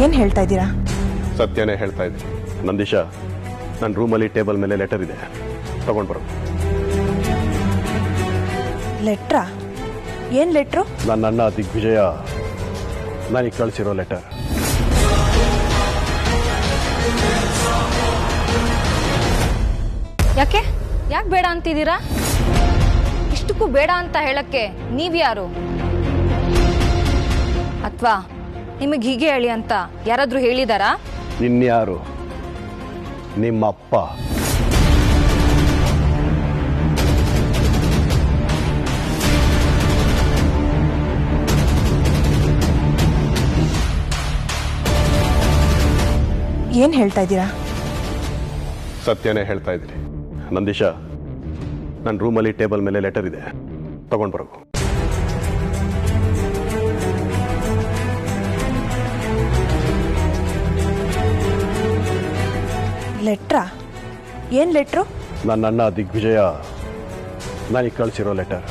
ಏನು ಹೇಳ್ತಾ ಇದ್ದೀರಾ? ಸತ್ಯನೇ ಹೇಳ್ತಾ ಇದ್ದೀನಿ ನಂದೀಶ. ನನ್ನ ರೂಮಲ್ಲಿ ಟೇಬಲ್ ಮೇಲೆ ಲೆಟರ್ ಇದೆ, ತಗೊಂಡು ಬರೋ. ಲೆಟ್ರಾ? ಏನು ಲೆಟ್ರು? ನನ್ನ ಅಣ್ಣ ದಿಗ್ವಿಜಯ ನನಗೆ ಕಳಿಸಿರೋ ಲೆಟರ್. ಯಾಕೆ ಬೇಡ ಅಂತಿದ್ದೀರಾ? ಇಷ್ಟಕ್ಕೂ ಬೇಡ ಅಂತ ಹೇಳಕ್ಕೆ ನೀವ್ಯಾರು? ಅಥವಾ ನಿಮಗೆ ಹೀಗೆ ಹೇಳಿ ಅಂತ ಯಾರಾದ್ರೂ ಹೇಳಿದಾರಾ? ಇನ್ಯಾರು? ನಿಮ್ಮಪ್ಪ. ಏನು ಹೇಳ್ತಾ ಇದ್ದೀರಾ? ಸತ್ಯನೇ ಹೇಳ್ತಾ ಇದ್ದೀನಿ ನಂದೀಶ. ನನ್ನ ರೂಮಲ್ಲಿ ಟೇಬಲ್ ಮೇಲೆ ಲೆಟರ್ ಇದೆ, ತಗೊಂಡು ಬರೋ. ಲೆಟ್ರಾ? ಏನು ಲೆಟ್ರು? ನನ್ನ ಅಣ್ಣ ದಿಗ್ವಿಜಯ ನನಗೆ ಕಳಿಸಿರೋ ಲೆಟರ್.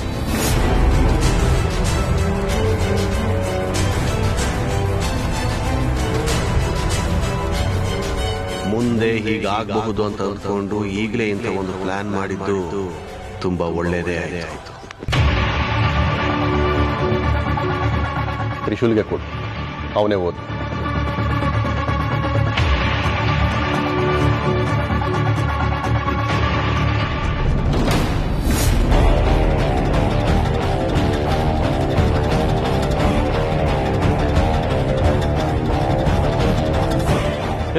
ಮುಂದೆ ಹೀಗಾಗಬಹುದು ಅಂತ ಅಂದ್ಕೊಂಡು ಈಗಲೇ ಇಂಥ ಒಂದು ಪ್ಲಾನ್ ಮಾಡಿದ್ದು ತುಂಬಾ ಒಳ್ಳೇದೇ ಆಯಿತು. ತ್ರಿಶೂಲ್ಗೆ ಕೊಡು, ಅವನೇ ಓದು.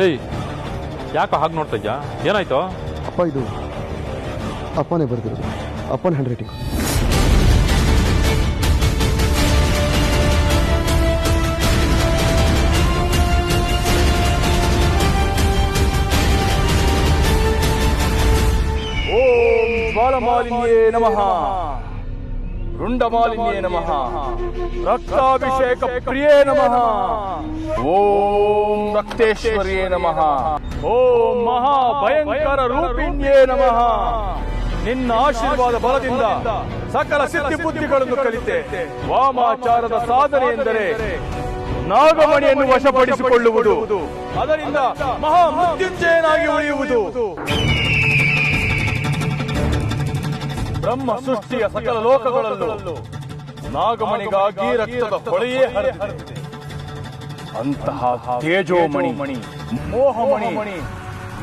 ಏಯ್, ಯಾಕೋ ಹಾಗೆ ನೋಡ್ತಾ ಇದ್ಯಾ? ಏನಾಯ್ತು? ಅಪ್ಪ, ಇದು ಅಪ್ಪನೇ ಬರ್ದಿರೋದು, ಅಪ್ಪನ ಹ್ಯಾಂಡ್ ರೈಟಿಂಗ್. ಓಂ ಜ್ವಾಲಮಾಲಿನ್ಯೇ ನಮಃ, ರುಂಡಮಾಲಿನ್ಯೇ ನಮಃ, ರಕ್ತಾಭಿಷೇಕ ಪ್ರಿಯೇ ನಮಃ, ಓಂ ರಕ್ತೇಶ್ವರಿಯೇ ನಮಃ, ಓಂ ಮಹಾ ಭಯಂಕರ ರೂಪಿಣ್ಯೇ ನಮಃ. ನಿನ್ನ ಆಶೀರ್ವಾದ ಬಲದಿಂದ ಸಕಲ ಸಿದ್ಧಿ ಬುದ್ಧಿಗಳನ್ನು ಕಲಿತೆ. ವಾಮಾಚಾರದ ಸಾಧನೆ ಎಂದರೆ ನಾಗಮಣಿಯನ್ನು ವಶಪಡಿಸಿಕೊಳ್ಳುವುದು, ಅದರಿಂದ ಮಹಾ ಮೃತ್ಯುಂಜಯನಾಗಿ ಉಳಿಯುವುದು. ಬ್ರಹ್ಮ ಸೃಷ್ಟಿಯ ಸಕಲ ಲೋಕಗಳಲ್ಲೂ ನಾಗಮಣಿಗಾಗಿ ರಕ್ತದ ಹೊಳೆಯೇ ಹರಿದಿದೆ. ಅಂತಹ ತೇಜೋಮಣಿ ಮೋಹಮಣಿ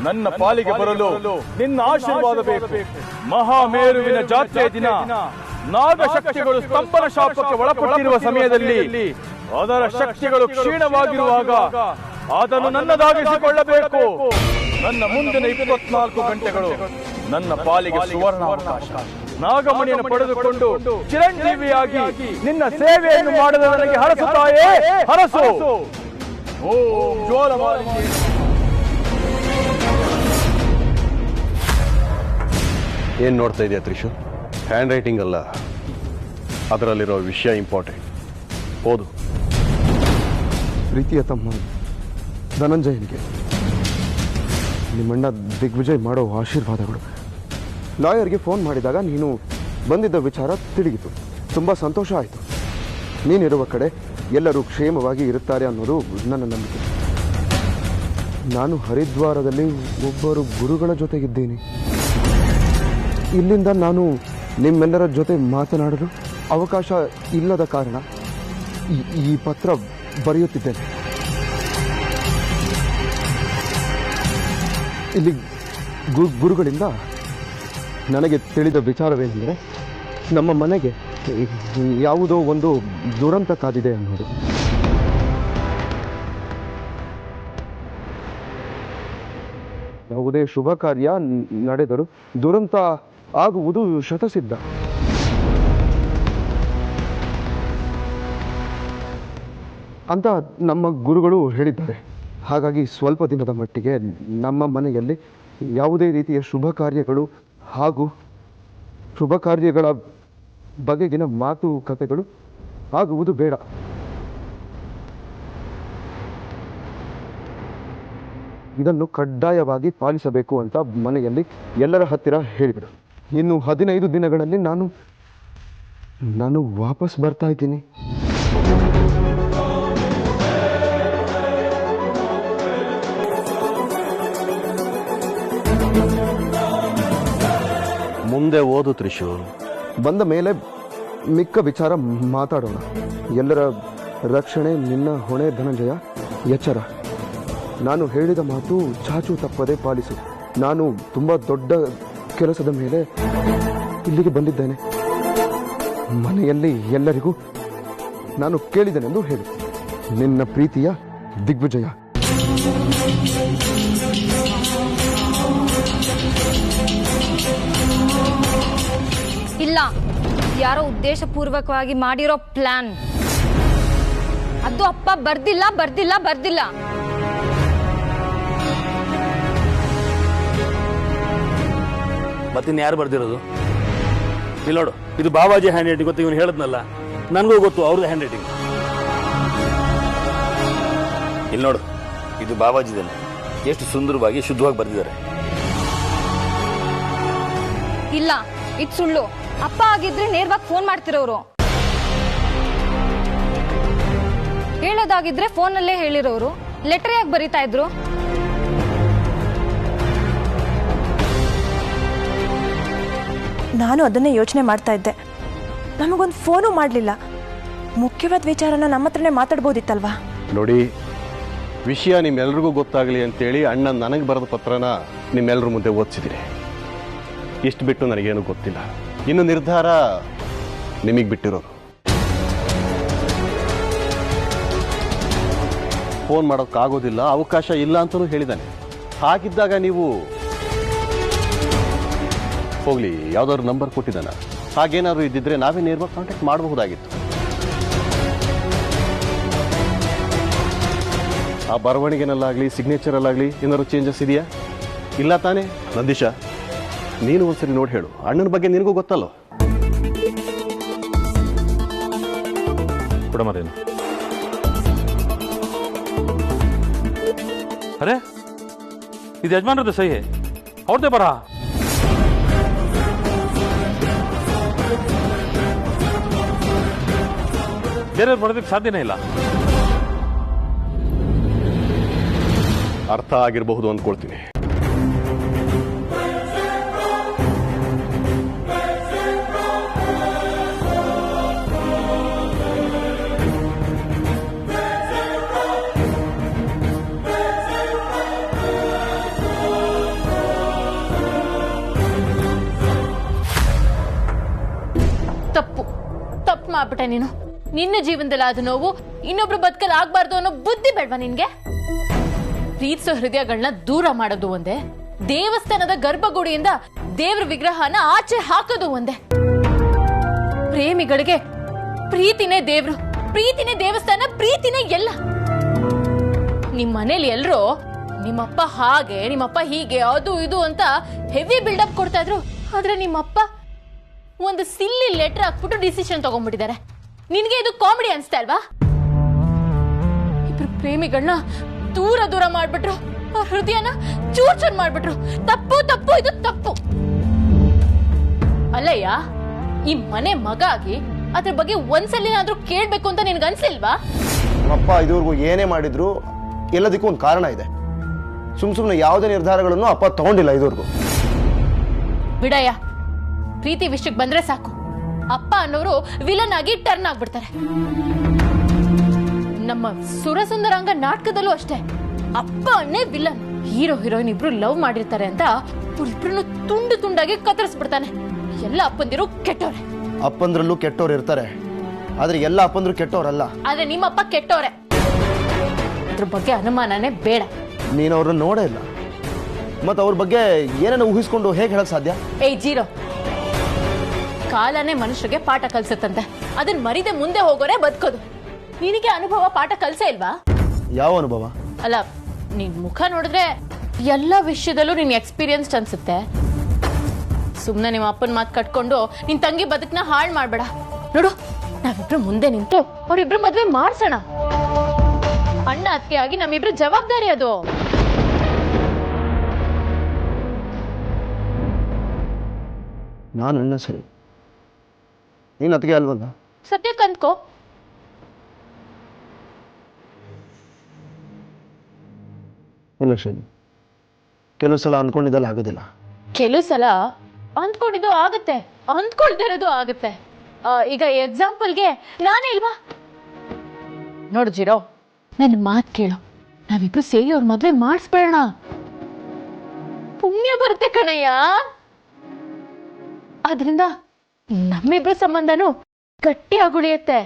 ನನ್ನ ಪಾಲಿಗೆ ಬರಲು ನಿನ್ನ ಆಶೀರ್ವಾದ ಬೇಕು. ಮಹಾಮೇರುವಿನ ಜಾತ್ರೆಯ ದಿನ ನಾಗಶಕ್ತಿಗಳು ಸ್ತಂಭನ ಶಾಪಕ್ಕೆ ಒಳಪಟ್ಟಿರುವ ಸಮಯದಲ್ಲಿ ಅದರ ಶಕ್ತಿಗಳು ಕ್ಷೀಣವಾಗಿರುವಾಗ ಅದನ್ನು ನನ್ನದಾಗಿಸಿಕೊಳ್ಳಬೇಕು. ನನ್ನ ಮುಂದಿನ 24 ಗಂಟೆಗಳು ನನ್ನ ಪಾಲಿಗೆ ಸುವರ್ಣಾವಕಾಶ. ನಾಗಮಣಿಯನ್ನು ಪಡೆದುಕೊಂಡು ಚಿರಂಜೀವಿಯಾಗಿ ನಿನ್ನ ಸೇವೆಯನ್ನು ಮಾಡಲು ನನಗೆ ಹರಸುತ್ತಾಯೇ, ಹರಸು. ಓಂ ಜ್ವಾಲಮಾಲಿನ್ಯೇ. ಏನು ನೋಡ್ತಾ ಇದೆಯಾ ತ್ರಿಶು? ಹ್ಯಾಂಡ್ ರೈಟಿಂಗ್ ಅಲ್ಲ, ಅದರಲ್ಲಿರೋ ವಿಷಯ ಇಂಪಾರ್ಟೆಂಟ್. ಓದು. ಪ್ರೀತಿಯ ತಮ್ಮ ಧನಂಜಯನಿಗೆ ನಿಮ್ಮಣ್ಣ ದಿಗ್ವಿಜಯ್ ಮಾಡೋ ಆಶೀರ್ವಾದಗಳು. ಲಾಯರ್ಗೆ ಫೋನ್ ಮಾಡಿದಾಗ ನೀನು ಬಂದಿದ್ದ ವಿಚಾರ ತಿಳಿಯಿತು. ತುಂಬ ಸಂತೋಷ ಆಯಿತು. ನೀನಿರುವ ಕಡೆ ಎಲ್ಲರೂ ಕ್ಷೇಮವಾಗಿ ಇರುತ್ತಾರೆ ಅನ್ನೋದು ನನ್ನ ನಂಬಿಕೆ. ನಾನು ಹರಿದ್ವಾರದಲ್ಲಿ ಒಬ್ಬರು ಗುರುಗಳ ಜೊತೆಗಿದ್ದೀನಿ. ಇಲ್ಲಿಂದ ನಾನು ನಿಮ್ಮೆಲ್ಲರ ಜೊತೆ ಮಾತನಾಡಲು ಅವಕಾಶ ಇಲ್ಲದ ಕಾರಣ ಈ ಪತ್ರ ಬರೆಯುತ್ತಿದ್ದೇನೆ. ಇಲ್ಲಿ ಗುರುಗಳಿಂದ ನನಗೆ ತಿಳಿದ ವಿಚಾರವೇನೆಂದರೆ, ನಮ್ಮ ಮನೆಗೆ ಯಾವುದೋ ಒಂದು ದುರಂತ ಕಾದಿದೆ ಅನ್ನೋದು. ಯಾವುದೇ ಶುಭ ಕಾರ್ಯ ನಡೆದರೂ ದುರಂತ ಆಗುವುದು ಶತಸಿದ್ಧ. ಅಂತ ನಮ್ಮ ಗುರುಗಳು ಹೇಳಿದ್ದಾರೆ. ಹಾಗಾಗಿ ಸ್ವಲ್ಪ ದಿನದ ಮಟ್ಟಿಗೆ ನಮ್ಮ ಮನೆಯಲ್ಲಿ ಯಾವುದೇ ರೀತಿಯ ಶುಭ ಕಾರ್ಯಗಳು ಹಾಗೂ ಶುಭ ಕಾರ್ಯಗಳ ಬಗೆಗಿನ ಮಾತುಕತೆಗಳು ಆಗುವುದು ಬೇಡ. ಇದನ್ನು ಕಡ್ಡಾಯವಾಗಿ ಪಾಲಿಸಬೇಕು ಅಂತ ಮನೆಯಲ್ಲಿ ಎಲ್ಲರ ಹತ್ತಿರ ಹೇಳಿಬಿಡು. ಇನ್ನು 15 ದಿನಗಳಲ್ಲಿ ನಾನು ವಾಪಸ್ ಬರ್ತಾ ಇದ್ದೀನಿ. ಮುಂದೆ ಓದು ತ್ರಿಶು. ಬಂದ ಮೇಲೆ ಮಿಕ್ಕ ವಿಚಾರ ಮಾತಾಡೋಣ. ಎಲ್ಲರ ರಕ್ಷಣೆ ನಿನ್ನ ಹೊಣೆ ಧನಂಜಯ. ಎಚ್ಚರ, ನಾನು ಹೇಳಿದ ಮಾತು ಚಾಚು ತಪ್ಪದೆ ಪಾಲಿಸು. ನಾನು ತುಂಬ ದೊಡ್ಡ ಕೆಲಸದ ಮೇಲೆ ಇಲ್ಲಿಗೆ ಬಂದಿದ್ದೇನೆ. ಮನೆಯಲ್ಲಿ ಎಲ್ಲರಿಗೂ ನಾನು ಕೇಳಿದೆನೆಂದು ಹೇಳು. ನಿನ್ನ ಪ್ರೀತಿಯ ದಿಗ್ವಿಜಯ. ಇಲ್ಲ, ಯಾರೋ ಉದ್ದೇಶಪೂರ್ವಕವಾಗಿ ಮಾಡಿರೋ ಪ್ಲಾನ್. ಅದು ಅಪ್ಪ ಬರ್ದಿಲ್ಲ. ಮತ್ತಿನ್ ಯಾರು ಬರ್ದಿರೋದು? ಇಲ್ಲಿ ನೋಡು, ಇದು ಬಾಬಾಜಿ ಹ್ಯಾಂಡ್ ರೈಟಿಂಗ್. ಗೊತ್ತು, ಇವನು ಹೇಳದ್ನಲ್ಲ, ನನಗೂ ಗೊತ್ತು ಅವ್ರದ್ದು ಹ್ಯಾಂಡ್ ರೈಟಿಂಗ್. ಇಲ್ಲಿ ನೋಡು, ಇದು ಬಾಬಾಜಿದನ್ನೇ. ಎಷ್ಟು ಸುಂದರವಾಗಿ ಶುದ್ಧವಾಗಿ ಬರ್ದಿದ್ದಾರೆ. ಇಲ್ಲ, ಇದು ಸುಳ್ಳು. ಅಪ್ಪ ಆಗಿದ್ರೆ ನೇರವಾಗಿ ಫೋನ್ ಮಾಡ್ತಿರೋರು. ಹೇಳೋದಾಗಿದ್ರೆ ಫೋನಲ್ಲೇ ಹೇಳಿರೋರು. ಲೆಟರ್ ಯಾಕೆ ಬರೀತಾ ಇದ್ರು? ನಾನು ಅದನ್ನೇ ಯೋಚನೆ ಮಾಡ್ತಾ ಇದ್ದೆ. ನಮಗೊಂದು ಫೋನು ಮಾಡಲಿಲ್ಲ. ಮುಖ್ಯವಾದ ವಿಚಾರನ ನಮ್ಮ ಹತ್ರನೇ ಮಾತಾಡ್ಬೋದಿತ್ತಲ್ವಾ? ನೋಡಿ, ವಿಷಯ ನಿಮ್ಮೆಲ್ರಿಗೂ ಗೊತ್ತಾಗಲಿ ಅಂತೇಳಿ ಅಣ್ಣ ನನಗೆ ಬರೆದ ಪತ್ರನ ನಿಮ್ಮೆಲ್ಲರ ಮುಂದೆ ಓದಿಸಿದ್ದೀನಿ. ಇಷ್ಟು ಬಿಟ್ಟು ನನಗೇನು ಗೊತ್ತಿಲ್ಲ. ಇನ್ನು ನಿರ್ಧಾರ ನಿಮಗೆ ಬಿಟ್ಟಿರೋದು. ಫೋನ್ ಮಾಡೋಕ್ಕಾಗೋದಿಲ್ಲ, ಅವಕಾಶ ಇಲ್ಲ ಅಂತಲೂ ಹೇಳಿದ್ದಾನೆ. ಹಾಗಿದ್ದಾಗ ನೀವು ಹೋಗ್ಲಿ, ಯಾವ್ದಾದ್ರು ನಂಬರ್ ಕೊಟ್ಟಿದ್ದಾನ? ಹಾಗೇನಾದ್ರು ಇದ್ದಿದ್ರೆ ನಾವೇ ನೇರವಾಗಿ ಕಾಂಟ್ಯಾಕ್ಟ್ ಮಾಡಬಹುದಾಗಿತ್ತು. ಆ ಬರವಣಿಗೆನಲ್ಲಾಗಲಿ ಸಿಗ್ನೇಚರಲ್ಲಾಗಲಿ ಏನಾದ್ರು ಚೇಂಜಸ್ ಇದೆಯಾ? ಇಲ್ಲ ತಾನೇ? ನಂದೀಶ, ನೀನು ಒಂದ್ಸರಿ ನೋಡಿ ಹೇಳು. ಅಣ್ಣನ ಬಗ್ಗೆ ನಿನಗೂ ಗೊತ್ತಲ್ಲೋ. ಕೊಡಮರೇನು? ಅರೆ, ಇದು ಯಜಮಾನ್ರದ್ದು ಸಹಿ, ಅವ್ರದ್ದೇ ಬರ. ಬೇರೆಯವ್ರು ಬರೋದಕ್ಕೆ ಸಾಧ್ಯನೇ ಇಲ್ಲ. ಅರ್ಥ ಆಗಿರಬಹುದು ಅಂದ್ಕೊಳ್ತೀನಿ. ತಪ್ಪು ಮಾಡ್ಬಿಟ್ಟೆ ನೀನು. ನಿನ್ನ ಜೀವನದಲ್ಲಿ ಆದ ನೋವು ಇನ್ನೊಬ್ರು ಬದುಕಲ್ ಆಗ್ಬಾರ್ದು ಅನ್ನೋ ಬುದ್ಧಿ ಬೇಡ್ವಾ ನಿನ್ಗೆ? ಪ್ರೀತಿಸೋ ಹೃದಯಗಳನ್ನ ದೂರ ಮಾಡೋದು ಒಂದೇ, ದೇವಸ್ಥಾನದ ಗರ್ಭಗುಡಿಯಿಂದ ದೇವ್ರ ವಿಗ್ರಹನ ಆಚೆ ಹಾಕೋದು ಒಂದೇ. ಪ್ರೇಮಿಗಳಿಗೆ ಪ್ರೀತಿನೇ ದೇವ್ರು, ಪ್ರೀತಿನೇ ದೇವಸ್ಥಾನ, ಪ್ರೀತಿನೇ ಎಲ್ಲ. ನಿಮ್ ಮನೇಲಿ ಎಲ್ರು ನಿಮ್ಮಪ್ಪ ಹಾಗೆ, ನಿಮ್ಮಪ್ಪ ಹೀಗೆ, ಅದು ಇದು ಅಂತ ಹೆವಿ ಬಿಲ್ಡಪ್ ಕೊಡ್ತಾ ಇದ್ರು. ಆದ್ರೆ ನಿಮ್ಮಪ್ಪ ಒಂದು ಸಿಲ್ಲಿ ಲೆಟರ್ ಹಾಕ್ಬಿಟ್ಟು ಡಿಸಿಷನ್ ತಗೊಂಡ್ಬಿಟ್ಟಿದ್ದಾರೆ. ನಿನ್ಗೆ ಇದು ಕಾಮಿಡಿ ಅನ್ಸ್ತಾ ಅಲ್ವಾ? ಇಬ್ರು ಪ್ರೇಮಿಗಳನ್ನ ದೂರ ಮಾಡ್ಬಿಟ್ರು, ಅವ್ರ ಹೃದಯನ ಚೂರ್ ಮಾಡ್ಬಿಟ್ರು. ತಪ್ಪು, ಇದು ತಪ್ಪು ಅಲ್ಲಯ್ಯ. ಈ ಮನೆ ಮಗ ಆಗಿ ಅದ್ರ ಬಗ್ಗೆ ಒಂದ್ಸಲಿನಾದ್ರೂ ಕೇಳ್ಬೇಕು ಅಂತ ನಿನ್ಗೆ ಅನ್ಸಿಲ್ವಾ? ಅಪ್ಪ ಇದುವರೆಗೂ ಏನೇ ಮಾಡಿದ್ರು ಎಲ್ಲದಕ್ಕೂ ಒಂದು ಕಾರಣ ಇದೆ. ಸುಮ್ಮನೆ ಯಾವುದೇ ನಿರ್ಧಾರಗಳನ್ನು ಅಪ್ಪ ತಗೊಂಡಿಲ್ಲ ಇದುವರೆಗೂ. ಬಿಡಯ್ಯ, ಪ್ರೀತಿ ವಿಷಯಕ್ಕೆ ಬಂದ್ರೆ ಸಾಕು, ಅಪ್ಪ ಅನ್ನೋರು ವಿಲನ್ ಆಗಿ ಟರ್ನ್ ಆಗ್ಬಿಡ್ತಾರೆ. ನಮ್ಮ ಸುರಸುಂದರಾಂಗ ನಾಟಕದಲ್ಲೂ ಅಷ್ಟೇ, ಅಪ್ಪ ಅನ್ನೇ ವಿಲನ್. ಹೀರೋ ಹೀರೋಯಿನ್ ಇಬ್ರು ಲವ್ ಮಾಡಿರ್ತಾರೆ ಅಂತ ಇಬ್ರು ತುಂಡಾಗಿ ಕತ್ತರಿಸ್ಬಿಡ್ತಾನೆ. ಎಲ್ಲ ಅಪ್ಪಂದಿರು ಕೆಟ್ಟವ್ರೆ. ಅಪ್ಪಂದ್ರಲ್ಲೂ ಕೆಟ್ಟವ್ರು ಇರ್ತಾರೆ, ಆದ್ರೆ ಎಲ್ಲ ಅಪ್ಪಂದ್ರು ಕೆಟ್ಟವ್ರಲ್ಲ. ಆದ್ರೆ ನಿಮ್ಮಪ್ಪ ಕೆಟ್ಟವ್ರೆ, ಅದ್ರ ಬಗ್ಗೆ ಅನುಮಾನನೇ ಬೇಡ. ನೀನು ಅವ್ರನ್ನ ನೋಡೇ ಇಲ್ಲ, ಮತ್ತೆ ಅವ್ರ ಬಗ್ಗೆ ಏನೇನೋ ಊಹಿಸ್ಕೊಂಡು ಹೇಗೆ ಹೇಳಕ್ ಸಾಧ್ಯ? ಏಯ್ ಜೀರೋ, ಕಾಲನೇ ಮನುಷ್ಯರಿಗೆ ಪಾಠ ಕಲ್ಸತ್ತಂತೆ, ಅದನ್ನ ಮರಿದೆ ಮುಂದೆ ಹೋಗೋರೆ ಬದುಕೋದು. ನಿನಗೆ ಅನುಭವ ಪಾಠ ಕಲ್ಸೇ ಇಲ್ವಾ? ಯಾವ ಅನುಭವ? ಅಲ್ಲ, ನಿನ್ ಮುಖ ನೋಡಿದ್ರೆ ಎಲ್ಲ ವಿಷಯದಲ್ಲೂ ನಿನ್ ಎಕ್ಸ್ಪೀರಿಯನ್ಸ್ ಅನ್ಸುತ್ತೆ. ಸುಮ್ನೆ ನಿಮ್ಮ ಅಪ್ಪನ ಮಾತು ಕಟ್ಕೊಂಡು ನಿನ್ ತಂಗಿ ಬದುಕನ್ನ ಹಾಳು ಮಾಡ್ಬೇಡ. ನೋಡು, ನಾವಿಬ್ರು ಮುಂದೆ ನಿಂತು ಅವ್ರಿಬ್ರು ಮದ್ವೆ ಮಾಡ್ಸೋಣ. ಅಣ್ಣ ಅತ್ತಿಗೆ ಆಗಿ ನಮ್ಮಿಬ್ರು ಜವಾಬ್ದಾರಿ ಅದು. ನಾನು ಅಣ್ಣ ಸರಿ, ನೀನು ಅತ್ತಿಗೆ ಅಲ್ವಲ್ಲ? ಸದ್ಯಕ್ಕೆ ಅಂದ್ಕೋ. ಇಲ್ಲ ಶೈಲಿ, ಕೆಲವು ಸಲ ಅನ್ಕೊಂಡಿದ್ದಲ್ಲ ಆಗೋದಿಲ್ಲ. ಕೆಲವು ಸಲ ಅಂದ್ಕೊಂಡಿದ್ದು ಆಗುತ್ತೆ, ಅಂದ್ಕೊಳ್ತಾ ಇರೋದು ಆಗುತ್ತೆ. ಈಗ ಎಕ್ಸಾಂಪಲ್ಗೆ ನಾನೇ ಇಲ್ವಾ? ನೋಡು ಜಿರೋ, ನನ್ನ ಮಾತು ಕೇಳು, ನಾವಿಬ್ರು ಸೇರಿ ಅವ್ರ ಮದ್ವೆ ಮಾಡಿಸ್ಬೇಡ. ಪುಣ್ಯ ಬರುತ್ತೆ ಕಣಯ್ಯ. ಆದ್ರಿಂದ ನಮ್ಮಿಬ್ರ ಸಂಬಂಧನೂ ಗಟ್ಟಿಯಾಗಿ ಉಳಿಯುತ್ತೆ.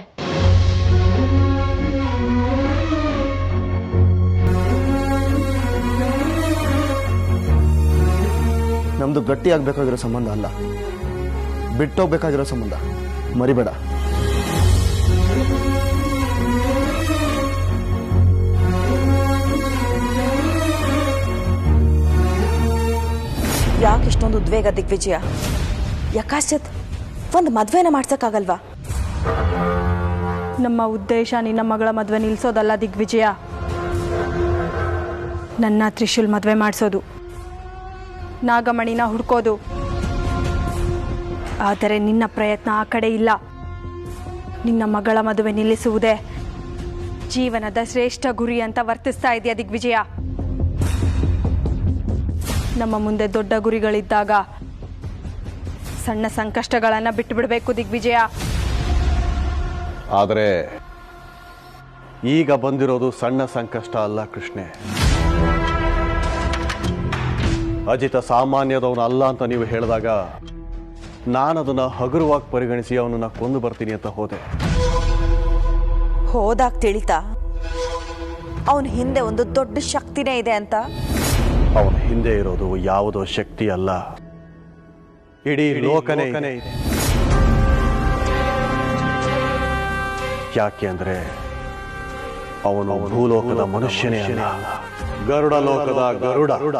ನಮ್ದು ಗಟ್ಟಿಯಾಗಬೇಕಾಗಿರೋ ಸಂಬಂಧ ಅಲ್ಲ, ಬಿಟ್ಟೋಗ್ಬೇಕಾಗಿರೋ ಸಂಬಂಧ, ಮರಿಬೇಡ. ಯಾಕೆ ಇಷ್ಟೊಂದು ಉದ್ವೇಗ ದಿಗ್ವಿಜಯ? ಯಾಕಾಶ್ಚತ್ ಒಂದು ಮದ್ವೆನ ಮಾಡ್ಸಕ್ಕಾಗಲ್ವಾ? ನಮ್ಮ ಉದ್ದೇಶ ನಿನ್ನ ಮಗಳ ಮದುವೆ ನಿಲ್ಲಿಸೋದಲ್ಲ ದಿಗ್ವಿಜಯ, ನನ್ನ ತ್ರಿಶೂಲ್ ಮದುವೆ ಮಾಡಿಸೋದು, ನಾಗಮಣಿನ ಹುಡ್ಕೋದು. ಆದರೆ ನಿನ್ನ ಪ್ರಯತ್ನ ಆ ಕಡೆ ಇಲ್ಲ. ನಿನ್ನ ಮಗಳ ಮದುವೆ ನಿಲ್ಲಿಸುವುದೇ ಜೀವನದ ಶ್ರೇಷ್ಠ ಗುರಿ ಅಂತ ವರ್ತಿಸ್ತಾ ಇದೆಯಾ ದಿಗ್ವಿಜಯ? ನಮ್ಮ ಮುಂದೆ ದೊಡ್ಡ ಗುರಿಗಳಿದ್ದಾಗ ಸಣ್ಣ ಸಂಕಷ್ಟಗಳನ್ನು ಬಿಟ್ಟು ಬಿಡಬೇಕು ದಿಗ್ವಿಜಯ. ಆದರೆ ಈಗ ಬಂದಿರೋದು ಸಣ್ಣ ಸಂಕಷ್ಟ ಅಲ್ಲ ಕೃಷ್ಣೆ. ಅಜಿತ ಸಾಮಾನ್ಯದವನು ಅಲ್ಲ ಅಂತ ನೀವು ಹೇಳಿದಾಗ ನಾನದನ್ನ ಹಗುರವಾಗಿ ಪರಿಗಣಿಸಿ ಅವನನ್ನ ಕೊಂದು ಬರ್ತೀನಿ ಅಂತ ಹೋದೆ. ಹೋದಾಗ ತಿಳಿತಾ ಅವನ ಹಿಂದೆ ಒಂದು ದೊಡ್ಡ ಶಕ್ತಿನೇ ಇದೆ ಅಂತ? ಅವನ ಹಿಂದೆ ಇರೋದು ಯಾವುದೋ ಶಕ್ತಿ ಅಲ್ಲ, ಇಡೀ ಲೋಕನೇ ಇದೆ. ಯಾಕೆ ಅಂದ್ರೆ ಅವನು ಭೂಲೋಕದ ಮನುಷ್ಯನೇ ಅಲ್ಲ, ಗರುಡ ಲೋಕದ ಗರುಡ.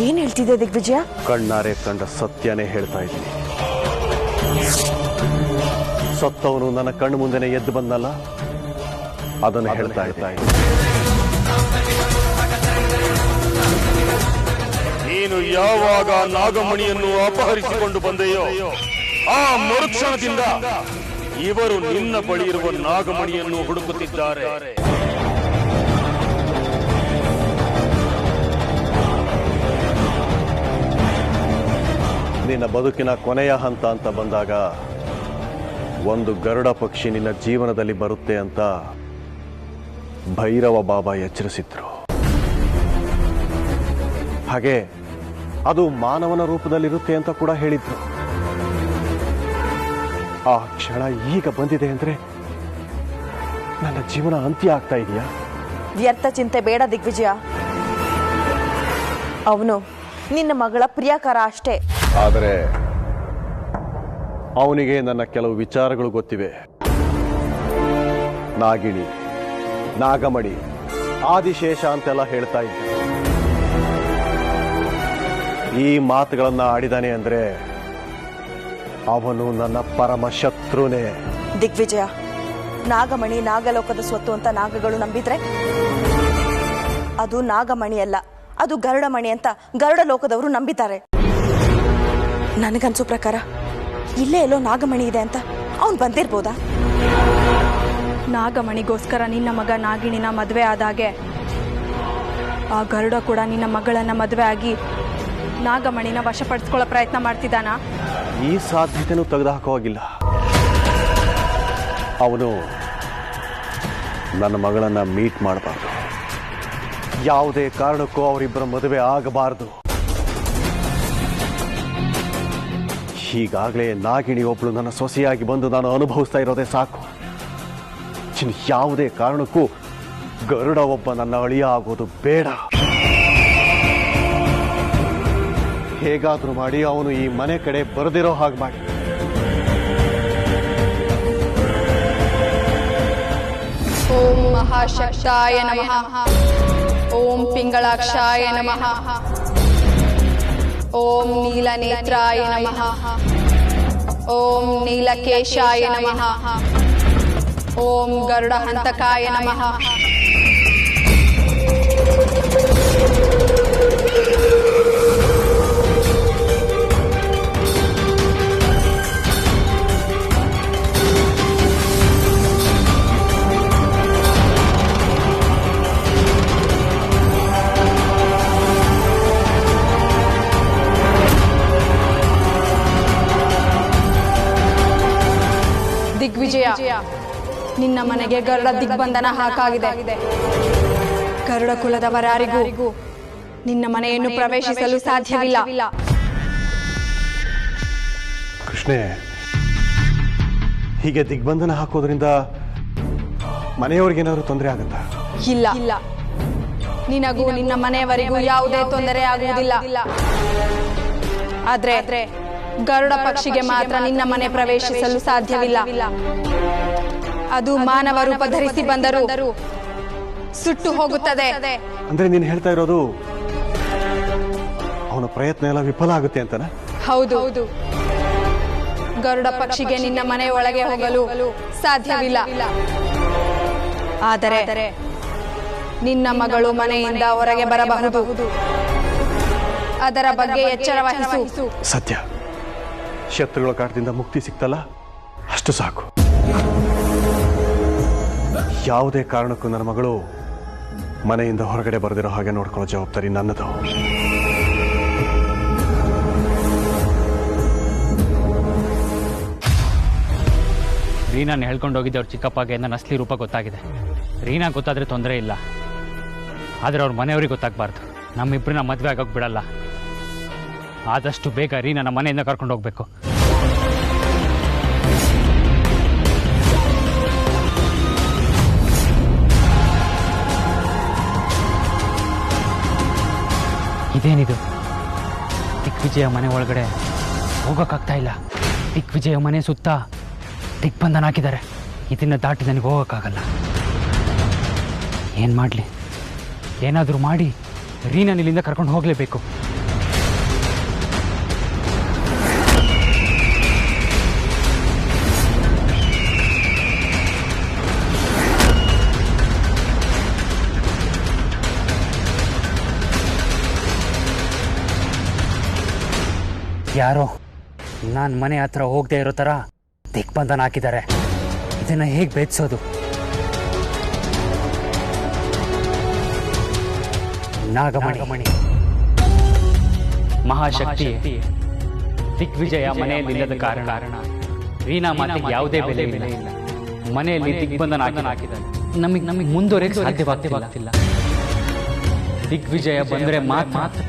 ಏನ್ ಹೇಳ್ತಿದ್ದೆ ದಿಗ್ವಿಜಯ? ಕಣ್ಣಾರೆ ಕಂಡ ಸತ್ಯನೇ ಹೇಳ್ತಾ ಇದ್ದೀನಿ. ಸತ್ತವನು ನನ್ನ ಕಣ್ಣು ಮುಂದೆನೆ ಎದ್ದು ಬಂದಲ್ಲ, ಅದನ್ನು ಹೇಳ್ತಾ ಇದ್ದೀನಿ. ನೀನು ಯಾವಾಗ ನಾಗಮಣಿಯನ್ನು ಅಪಹರಿಸಿಕೊಂಡು ಬಂದೆಯೋ ಆ ಮರುಕ್ಷಣದಿಂದ ಇವರು ನಿನ್ನ ಬಳಿ ಇರುವ ನಾಗಮಣಿಯನ್ನು ಹುಡುಕುತ್ತಿದ್ದಾರೆ. ನಿನ್ನ ಬದುಕಿನ ಕೊನೆಯ ಹಂತ ಅಂತ ಬಂದಾಗ ಒಂದು ಗರುಡ ಪಕ್ಷಿ ನಿನ್ನ ಜೀವನದಲ್ಲಿ ಬರುತ್ತೆ ಅಂತ ಭೈರವ ಬಾಬಾ ಎಚ್ಚರಿಸಿದ್ರು. ಹಾಗೆ ಅದು ಮಾನವನ ರೂಪದಲ್ಲಿರುತ್ತೆ ಅಂತ ಕೂಡ ಹೇಳಿದ್ರು. ಆ ಕ್ಷಣ ಈಗ ಬಂದಿದೆ ಅಂದ್ರೆ ನನ್ನ ಜೀವನ ಅಂತ್ಯ ಆಗ್ತಾ ಇದೆಯಾ? ವ್ಯರ್ಥ ಚಿಂತೆ ಬೇಡ ದಿಗ್ವಿಜಯ. ಅವನು ನಿನ್ನ ಮಗಳ ಪ್ರಿಯಕರ ಅಷ್ಟೇ. ಆದರೆ ಅವನಿಗೆ ನನ್ನ ಕೆಲವು ವಿಚಾರಗಳು ಗೊತ್ತಿವೆ. ನಾಗಿಣಿ, ನಾಗಮಣಿ, ಆದಿಶೇಷ ಅಂತೆಲ್ಲ ಹೇಳ್ತಾ ಇದ್ದ. ಈ ಮಾತುಗಳನ್ನ ಆಡಿದಾನೆ ಅಂದ್ರೆ ಅವನು ನನ್ನ ಪರಮ ಶತ್ರುನೇ. ದಿಗ್ವಿಜಯ, ನಾಗಮಣಿ ನಾಗಲೋಕದ ಸ್ವತ್ತು ಅಂತ ನಾಗಗಳು ನಂಬಿದ್ರೆ ಅದು ನಾಗಮಣಿ ಅಲ್ಲ, ಅದು ಗರುಡಮಣಿ ಅಂತ ಗರುಡ ಲೋಕದವರು ನಂಬಿದ್ದಾರೆ. ನನಗನ್ಸೋ ಪ್ರಕಾರ ಇಲ್ಲೇ ಎಲ್ಲೋ ನಾಗಮಣಿ ಇದೆ ಅಂತ ಅವನು ಬಂದಿರ್ಬೋದಾ? ನಾಗಮಣಿಗೋಸ್ಕರ ನಿನ್ನ ಮಗ ನಾಗಿಣಿನ ಮದುವೆ ಆದಾಗೆ ಆ ಗರುಡ ಕೂಡ ನಿನ್ನ ಮಗಳನ್ನ ಮದುವೆ ಆಗಿ ನಾಗಮಣಿನ ವಶಪಡಿಸ್ಕೊಳ್ಳೋ ಪ್ರಯತ್ನ ಮಾಡ್ತಿದ್ದಾನ? ಈ ಸಾಧ್ಯತೆನೂ ತೆಗೆದುಹಾಕುವಾಗಿಲ್ಲ. ಅವನು ನನ್ನ ಮಗಳನ್ನ ಮೀಟ್ ಮಾಡಬಾರ್ದು, ಯಾವುದೇ ಕಾರಣಕ್ಕೂ ಅವರಿಬ್ಬರ ಮದುವೆ ಆಗಬಾರದು. ಈಗಾಗಲೇ ನಾಗಿಣಿ ಒಬ್ಳು ನನ್ನ ಸೊಸೆಯಾಗಿ ಬಂದು ನಾನು ಅನುಭವಿಸ್ತಾ ಇರೋದೇ ಸಾಕು. ಯಾವುದೇ ಕಾರಣಕ್ಕೂ ಗರುಡ ಒಬ್ಬ ನನ್ನ ಅಳಿಯ ಆಗೋದು ಬೇಡ. ಹೇಗಾದ್ರೂ ಮಾಡಿ ಅವನು ಈ ಮನೆ ಕಡೆ ಬರದಿರೋ ಹಾಗೆ ಮಾಡಿ. ಓಂ ಮಹಾಶಕ್ತಾಯ ನಮಃ. ಓಂ ಪಿಂಗಳಾಕ್ಷಾಯ ನಮಃ. ಓಂ ನೀಲನೇತ್ರಾಯ ನಮಃ. ಓಂ ನೀಲಕೇಶಾಯ ನಮಃ. ಓಂ ಗರುಡಹಂತಕಾಯ ನಮಃ. ನಿನ್ನ ಮನೆಗೆ ಗರುಡ ದಿಗ್ಬಂಧನ ಹಾಕಾಗಿದೆ. ಗರುಡ ಕುಲದವರಾರಿಗೂ ನಿನ್ನ ಮನೆಯನ್ನು ಪ್ರವೇಶಿಸಲು ಸಾಧ್ಯವಿಲ್ಲ. ಕೃಷ್ಣೆ, ಹೀಗೆ ದಿಗ್ಬಂಧನ ಹಾಕೋದ್ರಿಂದ ಮನೆಯವ್ರಿಗೇನಾದ್ರು ತೊಂದರೆ ಆಗುತ್ತಾ? ಇಲ್ಲ, ನಿನಗೂ ನಿನ್ನ ಮನೆಯವರಿಗೂ ಯಾವುದೇ ತೊಂದರೆ ಆಗುವುದಿಲ್ಲ. ಆದ್ರೆ ಗರುಡ ಪಕ್ಷಿಗೆ ಮಾತ್ರ ನಿನ್ನ ಮನೆ ಪ್ರವೇಶಿಸಲು ಸಾಧ್ಯವಿಲ್ಲ. ಅದು ಮಾನವ ರೂಪ ಧರಿಸಿ ಬಂದರೂ ಸುಟ್ಟು ಹೋಗುತ್ತದೆ. ಅಂದ್ರೆ ನೀನು ಹೇಳ್ತಾ ಇರೋದು ಅವನ ಪ್ರಯತ್ನ ಎಲ್ಲ ವಿಫಲ ಆಗುತ್ತೆ ಅಂತನಾ? ಹೌದು. ಗರುಡ ಪಕ್ಷಿಗೆ ನಿನ್ನ ಮನೆ ಒಳಗೆ ಹೋಗಲು ಸಾಧ್ಯವಿಲ್ಲ. ಆದರೆ ನಿನ್ನ ಮಗಳು ಮನೆಯಿಂದ ಹೊರಗೆ ಬರಬಹುದು. ಅದರ ಬಗ್ಗೆ ಎಚ್ಚರ ವಹಿಸು. ಸತ್ಯ, ಶತ್ರುಗಳ ಕಾಟದಿಂದ ಮುಕ್ತಿ ಸಿಕ್ತಲ್ಲ, ಅಷ್ಟು ಸಾಕು. ಯಾವುದೇ ಕಾರಣಕ್ಕೂ ನನ್ನ ಮಗಳು ಮನೆಯಿಂದ ಹೊರಗಡೆ ಬರೆದಿರೋ ಹಾಗೆ ನೋಡ್ಕೊಳ್ಳೋ ಜವಾಬ್ದಾರಿ ನನ್ನದು. ರೀನಾನ ಹೇಳ್ಕೊಂಡು ಹೋಗಿದ್ದೆ ಅವ್ರ ಚಿಕ್ಕಪ್ಪಗೆ ನನ್ನ ಅಸಲಿ ರೂಪ ಗೊತ್ತಾಗಿದೆ. ರೀನಾ ಗೊತ್ತಾದ್ರೆ ತೊಂದರೆ ಇಲ್ಲ, ಆದರೆ ಅವ್ರ ಮನೆಯವ್ರಿಗೆ ಗೊತ್ತಾಗಬಾರ್ದು. ನಮ್ಮಿಬ್ಬರನ್ನ ಮದುವೆ ಆಗೋಕೆ ಬಿಡಲ್ಲ. ಆದಷ್ಟು ಬೇಗ ರೀನಾನ ಮನೆಯಿಂದ ಕರ್ಕೊಂಡು ಹೋಗ್ಬೇಕು. ಇದೇನಿದು? ದಿಗ್ವಿಜಯ ಮನೆ ಒಳಗಡೆ ಹೋಗೋಕ್ಕಾಗ್ತಾ ಇಲ್ಲ. ದಿಗ್ವಿಜಯ ಮನೆ ಸುತ್ತ ದಿಗ್ಬಂಧನ ಹಾಕಿದ್ದಾರೆ. ಇದನ್ನು ದಾಟಿ ನನಗೆ ಹೋಗೋಕ್ಕಾಗಲ್ಲ. ಏನು ಮಾಡಲಿ? ಏನಾದರೂ ಮಾಡಿ ರೀನಾನ ಇಲ್ಲಿಂದ ಕರ್ಕೊಂಡು ಹೋಗಲೇಬೇಕು. ಯಾರೋ ನಾನು ಮನೆ ಹತ್ರ ಹೋಗದೆ ಇರೋ ಥರ ದಿಗ್ಬಂಧನ ಹಾಕಿದ್ದಾರೆ. ಇದನ್ನು ಹೇಗೆ ಭೇದಿಸೋದು? ನಾಗಮಣಿ ಮಹಾಶಕ್ತಿ ದಿಗ್ವಿಜಯ ಮನೆಯಲ್ಲಿಲ್ಲದ ಕಾರಣ ರೀನಾ ಮಾತಿಗೆ ಯಾವುದೇ ಬೆಲೆ ಇಲ್ಲ. ಮನೆಯಲ್ಲಿ ದಿಗ್ಬಂಧನ ಹಾಕಿದ್ದಾರೆ. ನಮಗೆ ಮುಂದುವರೆಗೆ ಸಾಧ್ಯವಾಗ್ತಿಲ್ಲ. ದಿಗ್ವಿಜಯ ಬಂದರೆ ಮಾತ್ರ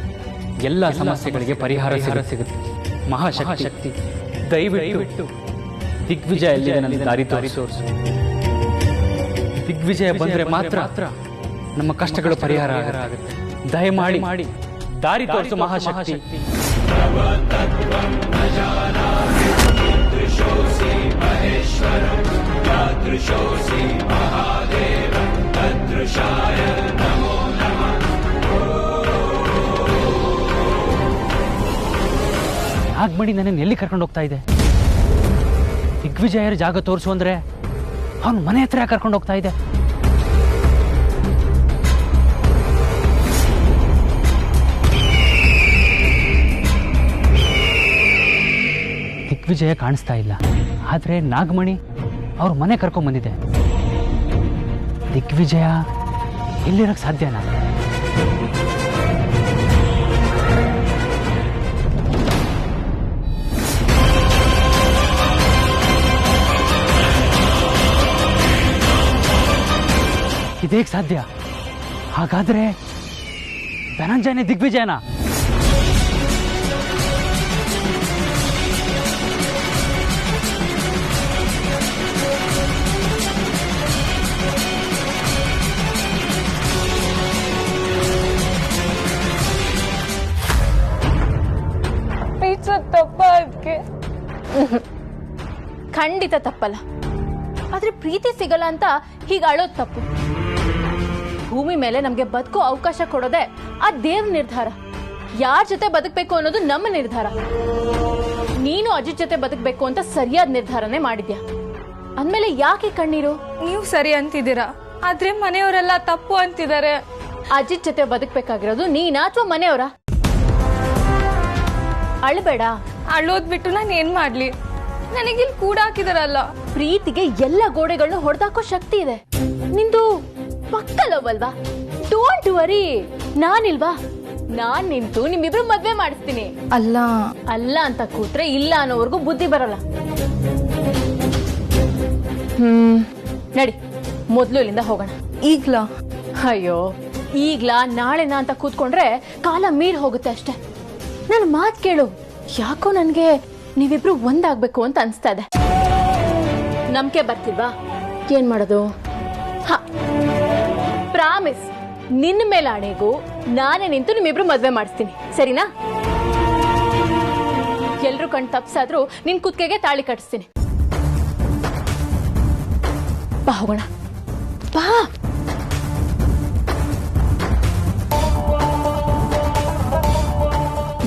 ಎಲ್ಲ ಸಮಸ್ಯೆಗಳಿಗೆ ಪರಿಹಾರ ಸಿಗುತ್ತೆ. ಮಹಾಶಕ್ತಿ ದಯವಿಟ್ಟು ದಿಗ್ವಿಜಯ ಎಲ್ಲಿದೆ ದಾರಿ ತೋರಿಸು. ದಿಗ್ವಿಜಯ ಬಂದರೆ ಮಾತ್ರ ನಮ್ಮ ಕಷ್ಟಗಳು ಪರಿಹಾರ ಆಗುತ್ತೆ. ದಯಮಾಡಿ ದಾರಿ ತೋರಿಸು ಮಹಾಶಕ್ತಿ. ನಾಗಮಣಿ ನನ್ನನ್ನು ಎಲ್ಲಿ ಕರ್ಕೊಂಡು ಹೋಗ್ತಾ ಇದೆ? ದಿಗ್ವಿಜಯರ ಜಾಗ ತೋರಿಸು ಅಂದ್ರೆ ಅವನು ಮನೆ ಹತ್ರ ಕರ್ಕೊಂಡು ಹೋಗ್ತಾ ಇದೆ. ದಿಗ್ವಿಜಯ ಕಾಣಿಸ್ತಾ ಇಲ್ಲ, ಆದ್ರೆ ನಾಗಮಣಿ ಅವ್ರ ಮನೆ ಕರ್ಕೊಂಡ್ ಬಂದಿದೆ. ದಿಗ್ವಿಜಯ ಎಲ್ಲಿರಕ್ ಸಾಧ್ಯನಾ? ಇದೇಕ್ ಸಾಧ್ಯ? ಹಾಗಾದ್ರೆ ಧನಂಜಯನೇ ದಿಗ್ವಿಜಯನ? ತಪ್ಪ ಅದಕ್ಕೆ? ಖಂಡಿತ ತಪ್ಪಲ್ಲ. ಆದ್ರೆ ಪ್ರೀತಿ ಸಿಗಲ್ಲ ಅಂತ ಹೀಗೆ ಅಳೋದು ತಪ್ಪು. ಭೂಮಿ ಮೇಲೆ ನಮ್ಗೆ ಬದುಕೋ ಅವಕಾಶ ಕೊಡೋದೆ ಆ ದೇವ್ರ ನಿರ್ಧಾರ. ಯಾರ ಜೊತೆ ಬದುಕಬೇಕು ಅನ್ನೋದು ನಮ್ಮ ನಿರ್ಧಾರ. ನೀನು ಅಜಿತ್ ಜೊತೆ ಬದುಕಬೇಕು ಅಂತ ಸರಿಯಾದ ನಿರ್ಧಾರನೇ ಮಾಡಿದ್ಯಾ. ಅಂದ್ಮೇಲೆ ಯಾಕೆ ಕಣ್ಣೀರು? ನೀವು ಸರಿ ಅಂತಿದ್ದೀರಾ, ಆದ್ರೆ ಮನೆಯವರೆಲ್ಲ ತಪ್ಪು ಅಂತಿದ್ದಾರೆ. ಅಜಿತ್ ಜೊತೆ ಬದುಕಬೇಕಾಗಿರೋದು ನೀನಾ ಅಥವಾ ಮನೆಯವರ? ಅಳ್ಬೇಡ. ಅಳ್ಳೋದ್ ಬಿಟ್ಟು ನಾನು ಏನ್ ಮಾಡ್ಲಿ? ನನಗಿಲ್ಲಿ ಕೂಡ ಹಾಕಿದಾರಲ್ಲ. ಪ್ರೀತಿಗೆ ಎಲ್ಲ ಗೋಡೆಗಳನ್ನ ಹೊಡೆದಾಕೋ ಶಕ್ತಿ ಇದೆ. ನಿಂದು ಪಕ್ಕಲ್ಲವಲ್ವಾ? Don't worry, ನಾನಿಲ್ವಾ? ನಾನ್ ನಿಂತು ನಿಮ್ಮಿಬ್ರು ಮದ್ವೆ ಮಾಡಿಸ್ತೀನಿ. ಅಲ್ಲ ಅಂತ ಕೂತ್ರೆ ಇಲ್ಲ ಅನ್ನೋವರೆಗೂ ಬುದ್ಧಿ ಬರಲ್ಲ. ನಡಿ ಮೊದಲು ಇಲ್ಲಿಂದ ಹೋಗೋಣ. ಈಗ್ಲಾ? ಅಯ್ಯೋ ಈಗ್ಲಾ ನಾಳೆನ ಅಂತ ಕೂತ್ಕೊಂಡ್ರೆ ಕಾಲ ಮೀರ್ ಹೋಗುತ್ತೆ ಅಷ್ಟೆ. ನನ್ನ ಮಾತು ಕೇಳು, ಯಾಕೋ ನನ್ಗೆ ನೀವಿಬ್ರು ಒಂದಾಗ್ಬೇಕು ಅಂತ ಅನ್ಸ್ತಾ ಇದೆ. ನಂಬಿಕೆ ಬರ್ತಿಲ್ವಾ? ಏನ್ ಮಾಡೋದು? ಹ, ಪ್ರಾಮಿಸ್, ನಿನ್ನ ಮೇಲೆ ಆಣೆಗೂ ನಾನೇ ನಿಂತು ನಿಮ್ಮಿಬ್ರು ಮದ್ವೆ ಮಾಡಿಸ್ತೀನಿ, ಸರಿನಾ? ಎಲ್ರು ಕಣ್ ತಪ್ಸಾದ್ರೂ ನಿನ್ ಕುತ್ತಿಗೆಗೆ ತಾಳಿ ಕಟ್ಟಿಸ್ತೀನಿ. ಬಾ ಹೋಗೋಣ, ಬಾ.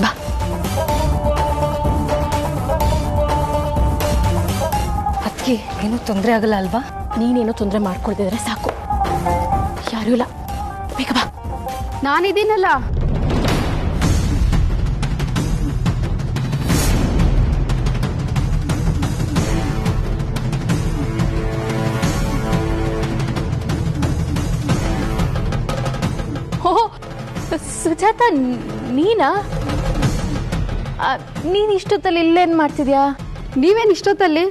ಬಾ. ಅದಕ್ಕೆ ಏನೂ ತೊಂದರೆ ಆಗಲ್ಲ ಅಲ್ವಾ? ನೀನೇನೋ ತೊಂದರೆ ಮಾಡ್ಕೊಳ್ತಿದ್ರೆ ಸಾಕು, ಯಾರೂ ಇಲ್ಲ. ಬೇಗ ಬಾ. ನಾನಿದ್ದೀನಲ್ಲ. ಓ ಸುಜಾತ, ನೀನಾ? ನೀನ್ ಇಷ್ಟೊತ್ತಲ್ಲಿ ಇಲ್ಲೇನ್ ಮಾಡ್ತಿದ್ಯಾ? ನೀವೇನು ಇಷ್ಟೊತ್ತಲ್ಲಿ?